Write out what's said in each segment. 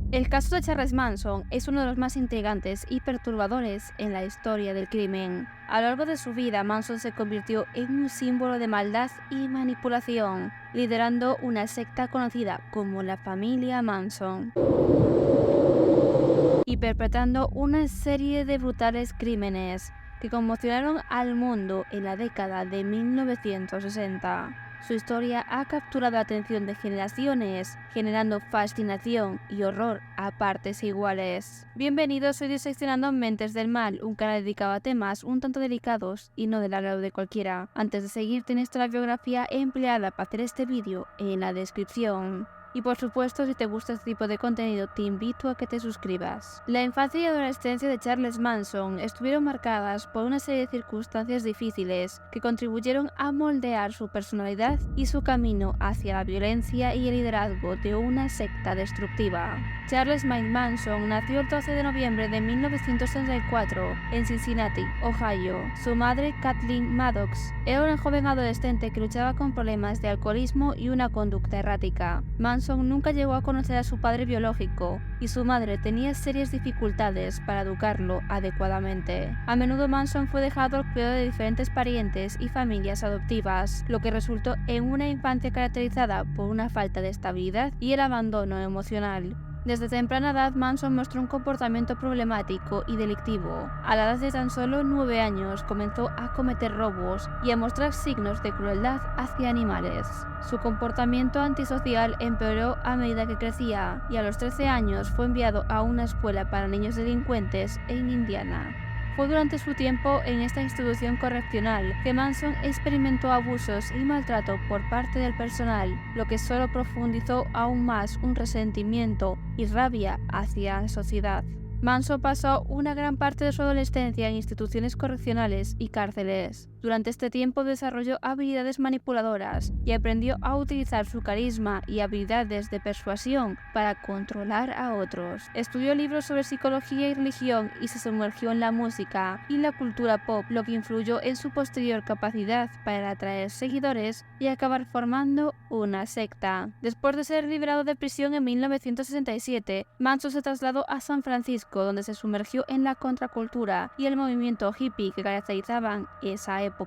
El caso de Charles Manson es uno de los más intrigantes y perturbadores en la historia del crimen. A lo largo de su vida, Manson se convirtió en un símbolo de maldad y manipulación, liderando una secta conocida como la familia Manson y perpetrando una serie de brutales crímenes que conmocionaron al mundo en la década de 1960. Su historia ha capturado la atención de generaciones, generando fascinación y horror a partes iguales. Bienvenidos, soy Diseccionando Mentes del Mal, un canal dedicado a temas un tanto delicados y no del agrado de cualquiera. Antes de seguir, tienes toda la biografía empleada para hacer este vídeo en la descripción. Y por supuesto, si te gusta este tipo de contenido, te invito a que te suscribas. La infancia y adolescencia de Charles Manson estuvieron marcadas por una serie de circunstancias difíciles que contribuyeron a moldear su personalidad y su camino hacia la violencia y el liderazgo de una secta destructiva. Charles Mike Manson nació el 12 de noviembre de 1934 en Cincinnati, Ohio. Su madre, Kathleen Maddox, era una joven adolescente que luchaba con problemas de alcoholismo y una conducta errática. Manson nunca llegó a conocer a su padre biológico y su madre tenía serias dificultades para educarlo adecuadamente. A menudo Manson fue dejado al cuidado de diferentes parientes y familias adoptivas, lo que resultó en una infancia caracterizada por una falta de estabilidad y el abandono emocional. Desde temprana edad, Manson mostró un comportamiento problemático y delictivo. A la edad de tan solo 9 años comenzó a cometer robos y a mostrar signos de crueldad hacia animales. Su comportamiento antisocial empeoró a medida que crecía y a los 13 años fue enviado a una escuela para niños delincuentes en Indiana. Fue durante su tiempo en esta institución correccional que Manson experimentó abusos y maltrato por parte del personal, lo que solo profundizó aún más un resentimiento y rabia hacia la sociedad. Manson pasó una gran parte de su adolescencia en instituciones correccionales y cárceles. Durante este tiempo desarrolló habilidades manipuladoras y aprendió a utilizar su carisma y habilidades de persuasión para controlar a otros. Estudió libros sobre psicología y religión y se sumergió en la música y la cultura pop, lo que influyó en su posterior capacidad para atraer seguidores y acabar formando una secta. Después de ser liberado de prisión en 1967, Manson se trasladó a San Francisco, donde se sumergió en la contracultura y el movimiento hippie que caracterizaban esa época.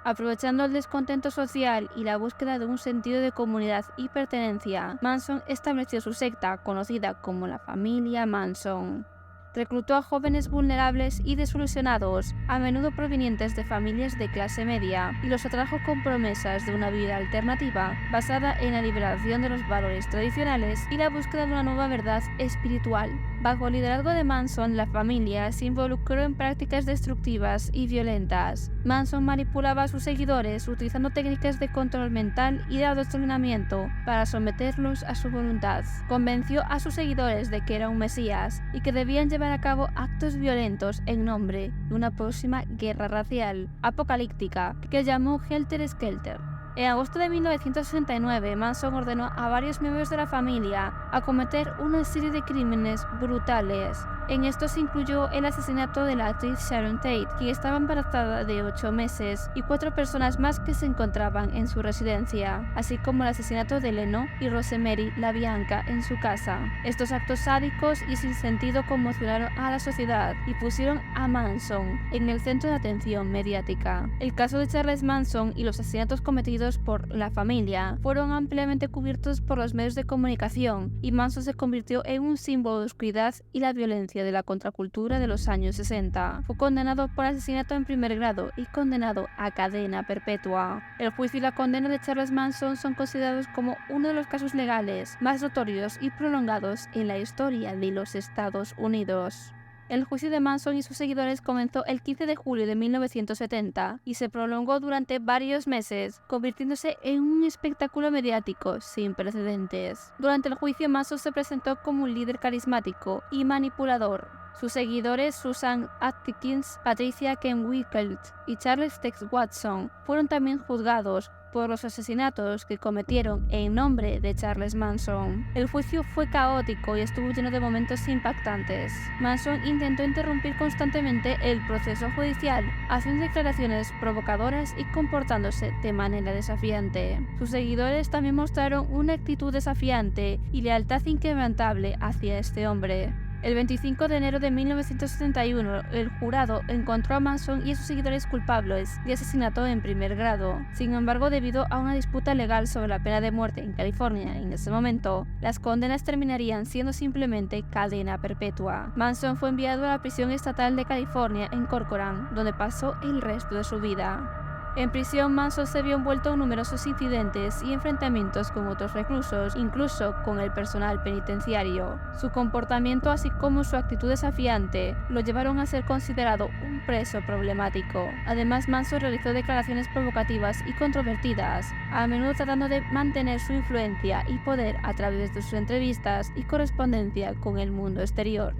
Aprovechando el descontento social y la búsqueda de un sentido de comunidad y pertenencia, Manson estableció su secta, conocida como la familia Manson. Reclutó a jóvenes vulnerables y desilusionados, a menudo provenientes de familias de clase media, y los atrajo con promesas de una vida alternativa basada en la liberación de los valores tradicionales y la búsqueda de una nueva verdad espiritual. Bajo el liderazgo de Manson, la familia se involucró en prácticas destructivas y violentas. Manson manipulaba a sus seguidores utilizando técnicas de control mental y de adoctrinamiento para someterlos a su voluntad. Convenció a sus seguidores de que era un mesías y que debían llevar a cabo actos violentos en nombre de una próxima guerra racial apocalíptica que llamó Helter Skelter. En agosto de 1969, Manson ordenó a varios miembros de la familia a cometer una serie de crímenes brutales. En esto se incluyó el asesinato de la actriz Sharon Tate, quien estaba embarazada de 8 meses, y 4 personas más que se encontraban en su residencia, así como el asesinato de Leno y Rosemary LaBianca en su casa. Estos actos sádicos y sin sentido conmocionaron a la sociedad y pusieron a Manson en el centro de atención mediática. El caso de Charles Manson y los asesinatos cometidos por la familia fueron ampliamente cubiertos por los medios de comunicación, y Manson se convirtió en un símbolo de oscuridad y la violencia de la contracultura de los años 60. Fue condenado por asesinato en primer grado y condenado a cadena perpetua. El juicio y la condena de Charles Manson son considerados como uno de los casos legales más notorios y prolongados en la historia de los Estados Unidos. El juicio de Manson y sus seguidores comenzó el 15 de julio de 1970 y se prolongó durante varios meses, convirtiéndose en un espectáculo mediático sin precedentes. Durante el juicio, Manson se presentó como un líder carismático y manipulador. Sus seguidores, Susan Atkins, Patricia Kenwickel y Charles Tex Watson, fueron también juzgados por los asesinatos que cometieron en nombre de Charles Manson. El juicio fue caótico y estuvo lleno de momentos impactantes. Manson intentó interrumpir constantemente el proceso judicial, haciendo declaraciones provocadoras y comportándose de manera desafiante. Sus seguidores también mostraron una actitud desafiante y lealtad inquebrantable hacia este hombre. El 25 de enero de 1971, el jurado encontró a Manson y a sus seguidores culpables de asesinato en primer grado. Sin embargo, debido a una disputa legal sobre la pena de muerte en California en ese momento, las condenas terminarían siendo simplemente cadena perpetua. Manson fue enviado a la prisión estatal de California en Corcoran, donde pasó el resto de su vida. En prisión, Manson se vio envuelto en numerosos incidentes y enfrentamientos con otros reclusos, incluso con el personal penitenciario. Su comportamiento, así como su actitud desafiante, lo llevaron a ser considerado un preso problemático. Además, Manson realizó declaraciones provocativas y controvertidas, a menudo tratando de mantener su influencia y poder a través de sus entrevistas y correspondencia con el mundo exterior.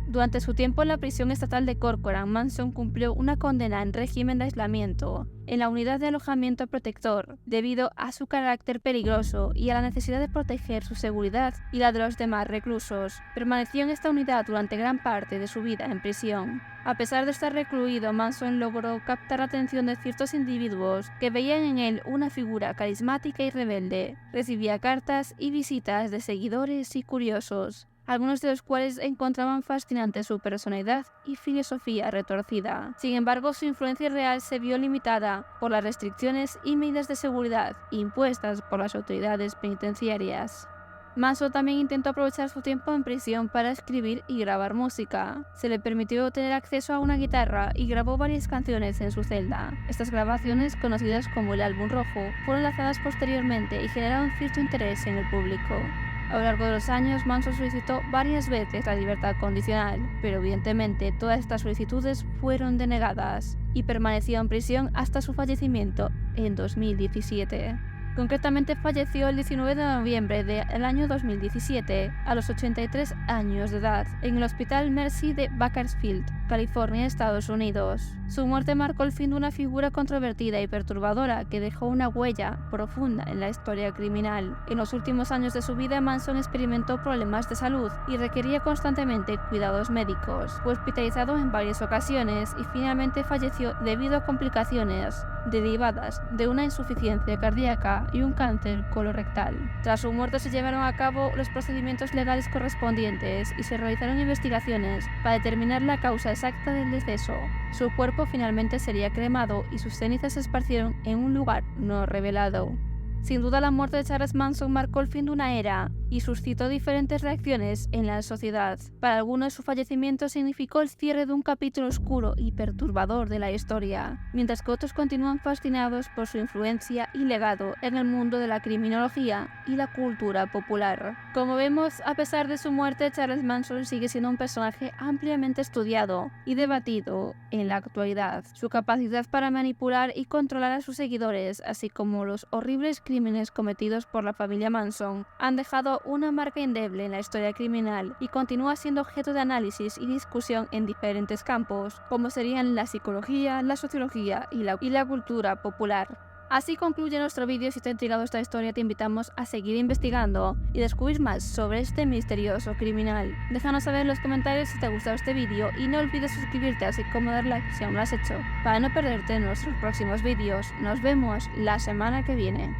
Durante su tiempo en la prisión estatal de Corcoran, Manson cumplió una condena en régimen de aislamiento en la unidad de alojamiento protector, debido a su carácter peligroso y a la necesidad de proteger su seguridad y la de los demás reclusos. Permaneció en esta unidad durante gran parte de su vida en prisión. A pesar de estar recluido, Manson logró captar la atención de ciertos individuos que veían en él una figura carismática y rebelde. Recibía cartas y visitas de seguidores y curiosos, algunos de los cuales encontraban fascinante su personalidad y filosofía retorcida. Sin embargo, su influencia real se vio limitada por las restricciones y medidas de seguridad impuestas por las autoridades penitenciarias. Manson también intentó aprovechar su tiempo en prisión para escribir y grabar música. Se le permitió tener acceso a una guitarra y grabó varias canciones en su celda. Estas grabaciones, conocidas como el Álbum Rojo, fueron lanzadas posteriormente y generaron cierto interés en el público. A lo largo de los años, Manson solicitó varias veces la libertad condicional, pero evidentemente todas estas solicitudes fueron denegadas y permaneció en prisión hasta su fallecimiento en 2017. Concretamente falleció el 19 de noviembre del año 2017, a los 83 años de edad, en el Hospital Mercy de Bakersfield, California, Estados Unidos. Su muerte marcó el fin de una figura controvertida y perturbadora que dejó una huella profunda en la historia criminal. En los últimos años de su vida, Manson experimentó problemas de salud y requería constantemente cuidados médicos. Fue hospitalizado en varias ocasiones y finalmente falleció debido a complicaciones derivadas de una insuficiencia cardíaca y un cáncer colorectal. Tras su muerte se llevaron a cabo los procedimientos legales correspondientes y se realizaron investigaciones para determinar la causa exacta del deceso. Su cuerpo finalmente sería cremado y sus cenizas se esparcieron en un lugar no revelado. Sin duda, la muerte de Charles Manson marcó el fin de una era y suscitó diferentes reacciones en la sociedad. Para algunos, su fallecimiento significó el cierre de un capítulo oscuro y perturbador de la historia, mientras que otros continúan fascinados por su influencia y legado en el mundo de la criminología y la cultura popular. Como vemos, a pesar de su muerte, Charles Manson sigue siendo un personaje ampliamente estudiado y debatido en la actualidad. Su capacidad para manipular y controlar a sus seguidores, así como los horribles crímenes cometidos por la familia Manson, han dejado una marca indeleble en la historia criminal y continúa siendo objeto de análisis y discusión en diferentes campos, como serían la psicología, la sociología y la cultura popular. Así concluye nuestro vídeo. Si te ha intrigado esta historia, te invitamos a seguir investigando y descubrir más sobre este misterioso criminal. Déjanos saber en los comentarios si te ha gustado este vídeo y no olvides suscribirte, así como dar like si aún no lo has hecho, para no perderte nuestros próximos vídeos. Nos vemos la semana que viene.